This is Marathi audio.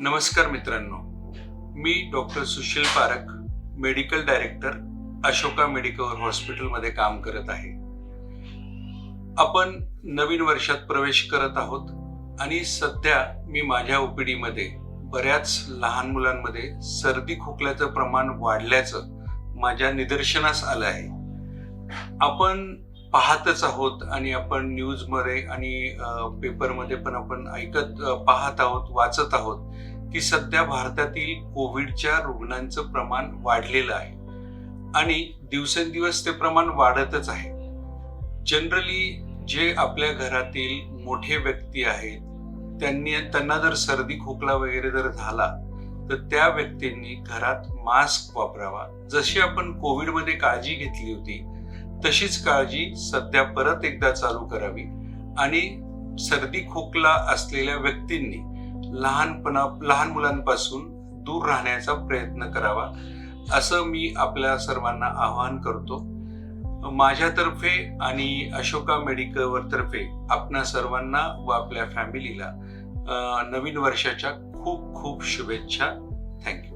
नमस्कार मित्रांनो, मी डॉक्टर सुशील पारख, मेडिकल डायरेक्टर अशोका मेडिकल हॉस्पिटलमध्ये काम करत आहे. आपण नवीन वर्षात प्रवेश करत आहोत आणि सध्या मी माझ्या ओपीडी मध्ये बऱ्याच लहान मुलांमध्ये सर्दी खोकल्याचं प्रमाण वाढल्याचं माझ्या निदर्शनास आलं आहे. आपण पाहतच आहोत आणि आपण न्यूजमध्ये आणि पेपरमध्ये पण आपण पाहत आहोत, वाचत आहोत की सध्या भारतातील कोविडच्या रुग्णांचं प्रमाण वाढलेलं आहे आणि दिवसेंदिवस ते प्रमाण वाढतच आहे. जनरली जे आपल्या घरातील मोठे व्यक्ती आहेत त्यांना जर सर्दी खोकला वगैरे जर झाला तर त्या व्यक्तींनी घरात मास्क वापरावा. जशी आपण कोविडमध्ये काळजी घेतली होती तशीच काळजी सध्या परत एकदा चालू करावी आणि सर्दी खोकला असलेल्या व्यक्तींनी लहान मुलांपासून दूर राहण्याचा प्रयत्न करावा, असं मी आपल्या सर्वांना आवाहन करतो. माझ्यातर्फे आणि अशोका मेडिकल तर्फे आपणा सर्वांना व आपल्या फॅमिलीला नवीन वर्षाच्या खूप खूप शुभेच्छा. थँक्यू.